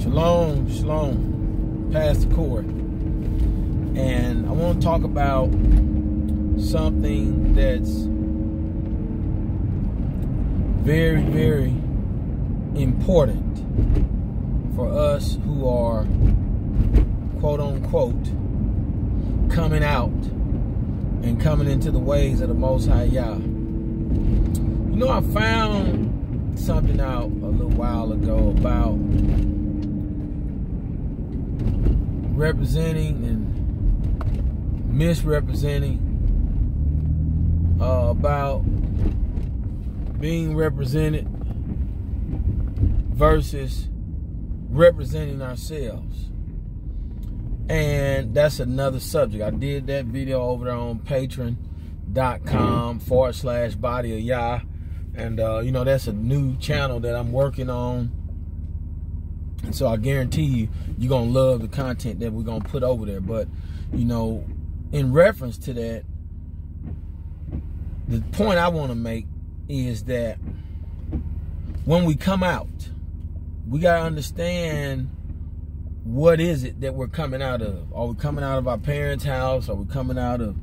Shalom, shalom, Pastor Corey. And I want to talk about something that's very, very important for us who are, quote unquote, coming out and coming into the ways of the Most High Yah. You know, I found something out a little while ago about representing and misrepresenting, about being represented versus representing ourselves. And that's another subject. I did that video over there on patreon.com/Body of Yah. And, you know, that's a new channel that I'm working on. And so I guarantee you, you're going to love the content that we're going to put over there. But, you know, in reference to that, the point I want to make is that when we come out, we got to understand, what is it that we're coming out of? Are we coming out of our parents' house? Are we coming out of,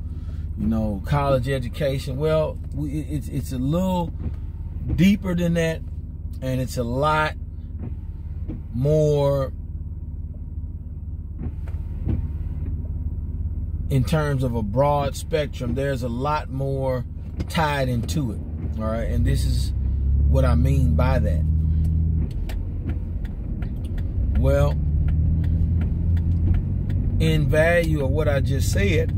you know, college education? Well, it's a little deeper than that, and it's a lot more in terms of a broad spectrum. There's a lot more tied into it, all right? And this is what I mean by that. Well, in value of what I just said,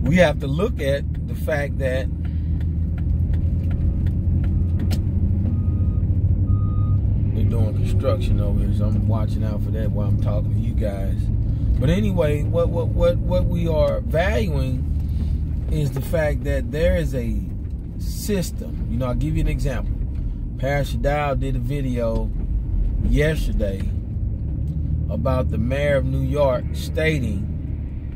we have to look at the fact that they're doing construction over here, so I'm watching out for that while I'm talking to you guys. But anyway, what we are valuing is the fact that there is a system. You know, I'll give you an example. Pastor Dow did a video yesterday about the mayor of New York stating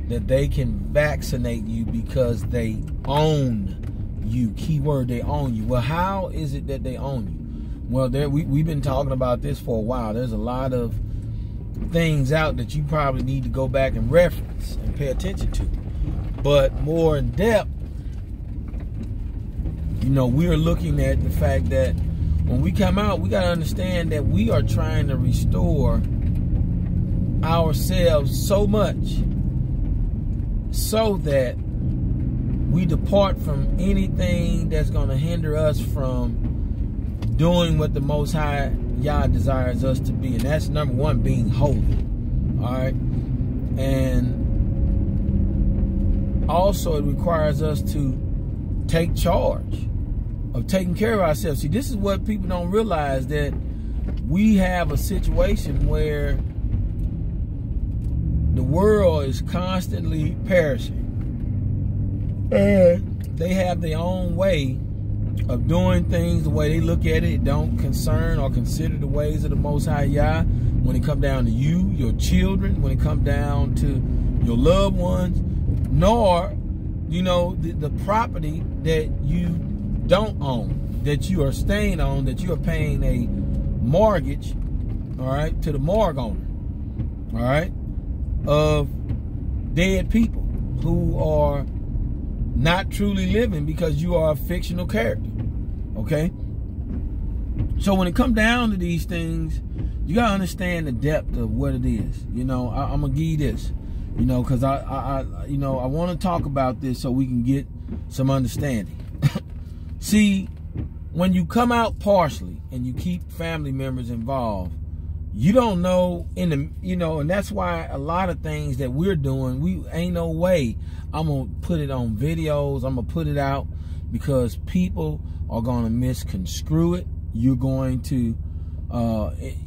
that they can vaccinate you because they own you. Keyword, they own you. Well, how is it that they own you? Well, we've been talking about this for a while. There's a lot of things out that you probably need to go back and reference and pay attention to. But more in depth, you know, we're looking at the fact that when we come out, we got to understand that we are trying to restore ourselves so much so that we depart from anything that's going to hinder us from doing what the Most High Yah desires us to be. And that's number one, being holy. All right. And also it requires us to take charge of taking care of ourselves. See, this is what people don't realize, that we have a situation where the world is constantly perishing, and they have their own way of doing things. The way they look at it don't concern or consider the ways of the Most High Yah. When it come down to you, your children, when it come down to your loved ones, nor, you know, the property that you don't own, that you are staying on, that you are paying a mortgage, all right, to the morgue owner, all right, of dead people who are not truly living because you are a fictional character. Okay? So when it comes down to these things, you gotta understand the depth of what it is. You know, I'm gonna give you this, you know, because I want to talk about this so we can get some understanding. See, when you come out partially and you keep family members involved, you don't know and that's why a lot of things that we're doing, we ain't no way I'm going to put it on videos. I'm going to put it out because people are going to misconstrue it. You're going to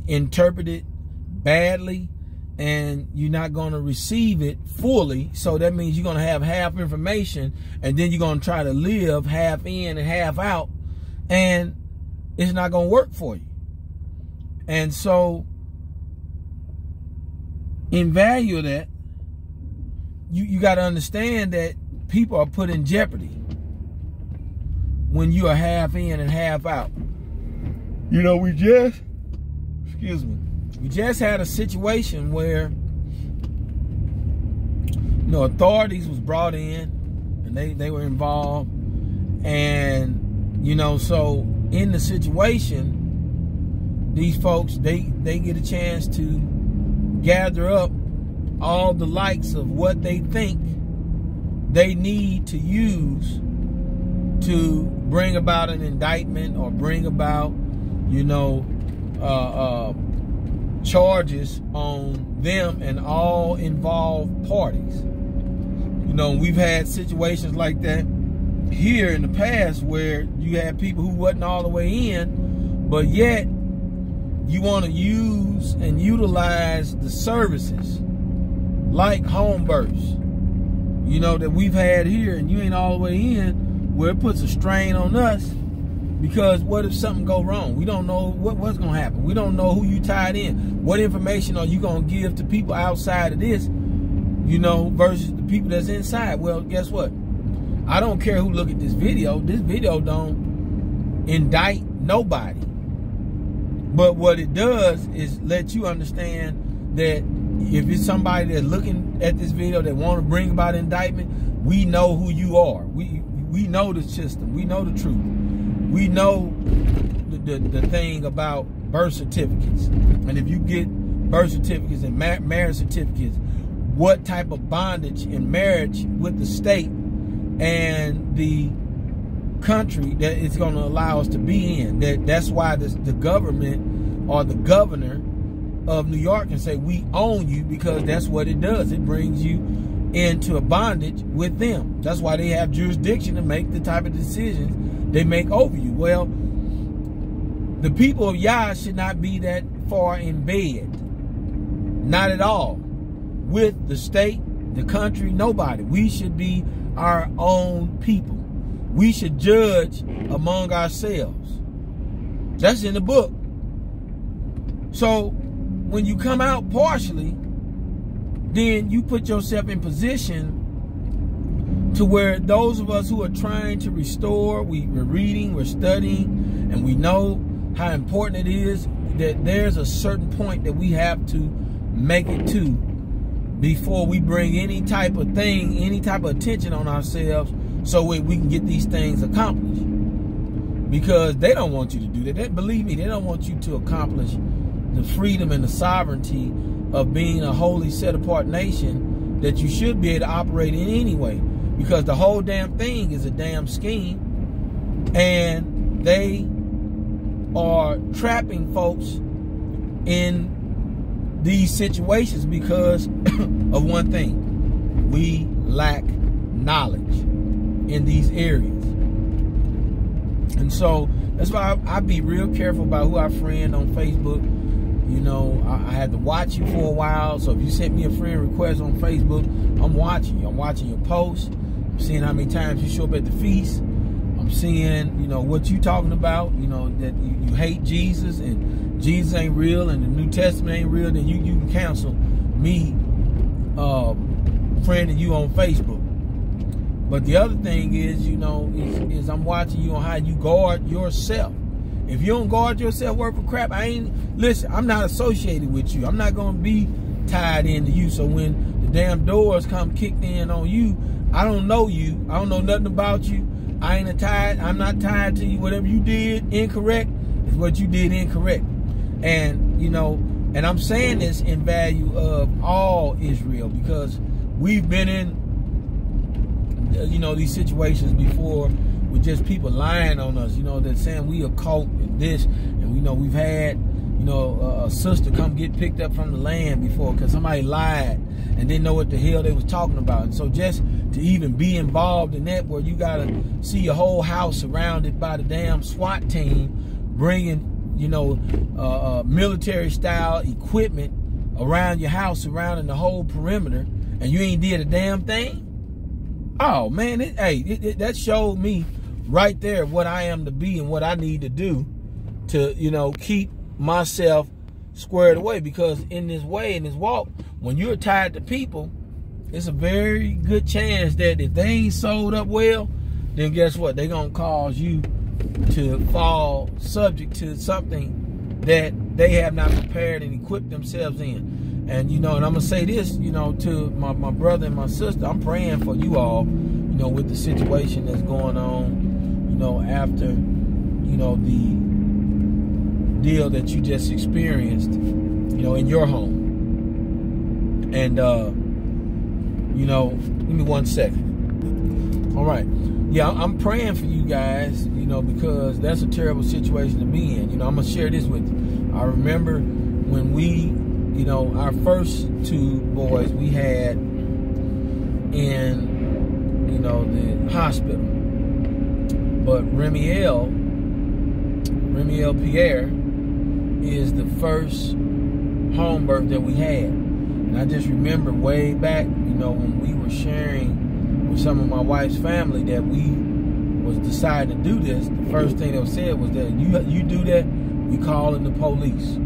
interpret it badly, and you're not going to receive it fully. So that means you're going to have half information, and then you're going to try to live half in and half out, and it's not going to work for you. And so in value of that, you got to understand that people are put in jeopardy when you are half in and half out. You know, we just excuse me, we just had a situation where, you know, authorities was brought in and they were involved, and, you know, so in the situation, these folks, they get a chance to gather up all the likes of what they think they need to use to bring about an indictment or bring about, you know, charges on them and all involved parties. You know, we've had situations like that here in the past where you had people who wasn't all the way in, but yet you want to use and utilize the services like home births, you know, that we've had here, and you ain't all the way in, where it puts a strain on us, because what if something go wrong? We don't know what's going to happen. We don't know who you tied in. What information are you going to give to people outside of this, you know, versus the people that's inside? Well, guess what? I don't care who look at this video. This video don't indict nobody. But what it does is let you understand that if it's somebody that's looking at this video that want to bring about indictment, we know who you are. We know the system. We know the truth. We know the thing about birth certificates. And if you get birth certificates and marriage certificates, what type of bondage in marriage with the state and the country that it's going to allow us to be in. That's why the government or the governor of New York can say we own you, because that's what it does. It brings you into a bondage with them. That's why they have jurisdiction to make the type of decisions they make over you. Well, the people of Yah should not be that far in bed. Not at all. With the state, the country, nobody. We should be our own people. We should judge among ourselves. That's in the book. So when you come out partially, then you put yourself in position to where those of us who are trying to restore, we're reading, we're studying, and we know how important it is that there's a certain point that we have to make it to before we bring any type of thing, any type of attention on ourselves, so we can get these things accomplished. Because they don't want you to do that. Believe me, they don't want you to accomplish the freedom and the sovereignty of being a holy, set-apart nation that you should be able to operate in anyway. Because the whole damn thing is a damn scheme, and they are trapping folks in these situations because of one thing: we lack knowledge in these areas. And so that's why I be real careful about who I friend on Facebook. You know, I had to watch you for a while. So if you sent me a friend request on Facebook, I'm watching you. I'm watching your posts. I'm seeing how many times you show up at the feast. I'm seeing, you know, what you talking about. You know, that you hate Jesus and Jesus ain't real and the New Testament ain't real. Then you can cancel me friending you on Facebook. But the other thing is, you know, is I'm watching you on how you guard yourself. If you don't guard yourself worth of crap, listen, I'm not associated with you. I'm not going to be tied into you. So when the damn doors come kicked in on you, I don't know you. I don't know nothing about you. I'm not tied to you. Whatever you did incorrect is what you did incorrect. And, you know, and I'm saying this in value of all Israel, because we've been in, you know, these situations before with just people lying on us, you know, that saying we a cult and this, and we know we've had, you know, a sister come get picked up from the land before because somebody lied and didn't know what the hell they was talking about. And so just to even be involved in that, where you gotta see your whole house surrounded by the damn SWAT team bringing, you know, military style equipment around your house, surrounding the whole perimeter, and you ain't did a damn thing. Oh man, that showed me right there what I am to be and what I need to do to, you know, keep myself squared away. Because in this way, in this walk, when you're tied to people, it's a very good chance that if they ain't sold up well, then guess what? They're gonna cause you to fall subject to something that they have not prepared and equipped themselves in. And, you know, and I'm going to say this, you know, to my brother and my sister, I'm praying for you all, you know, with the situation that's going on, you know, after, you know, the deal that you just experienced, you know, in your home. And, you know, give me 1 second. All right. Yeah, I'm praying for you guys, you know, because that's a terrible situation to be in. You know, I'm going to share this with you. I remember when we, you know, our first 2 boys we had in, you know, the hospital. But Remiel Pierre is the first home birth that we had. And I just remember way back, you know, when we were sharing with some of my wife's family that we was deciding to do this, the first thing they said was that you do that, we calling the police.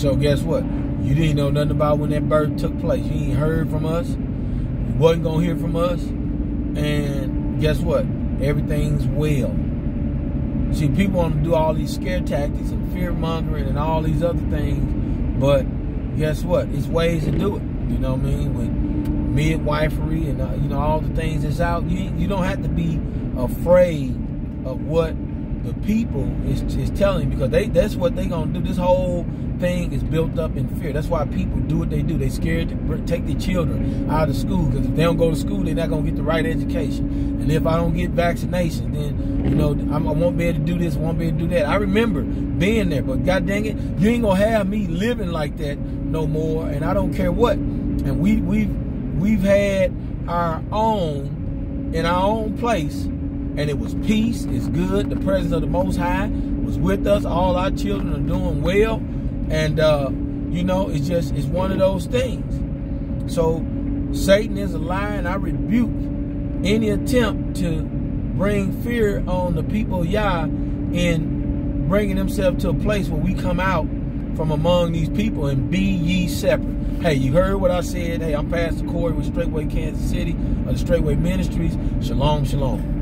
So guess what? You didn't know nothing about when that birth took place. You ain't heard from us. You wasn't gonna hear from us. And guess what? Everything's well. See, people want to do all these scare tactics and fear mongering and all these other things, but guess what? It's ways to do it. You know what I mean? With midwifery and you know, all the things that's out. You don't have to be afraid of what the people is telling you, because that's what they gonna do. This whole thing is built up in fear. That's why people do what they do. They scared to take their children out of school, because if they don't go to school, they're not gonna get the right education. And if I don't get vaccinations, then, you know, I won't be able to do this, won't be able to do that. I remember being there, but god dang it, you ain't gonna have me living like that no more. And I don't care what. And we've had our own in our own place, and it was peace. It's good. The presence of the Most High was with us. All our children are doing well. And, you know, it's one of those things. So Satan is a liar, and I rebuke any attempt to bring fear on the people of Yah in bringing themselves to a place where we come out from among these people and be ye separate. Hey, you heard what I said. Hey, I'm Pastor Corey with Straightway Kansas City of the Straightway Ministries. Shalom, shalom.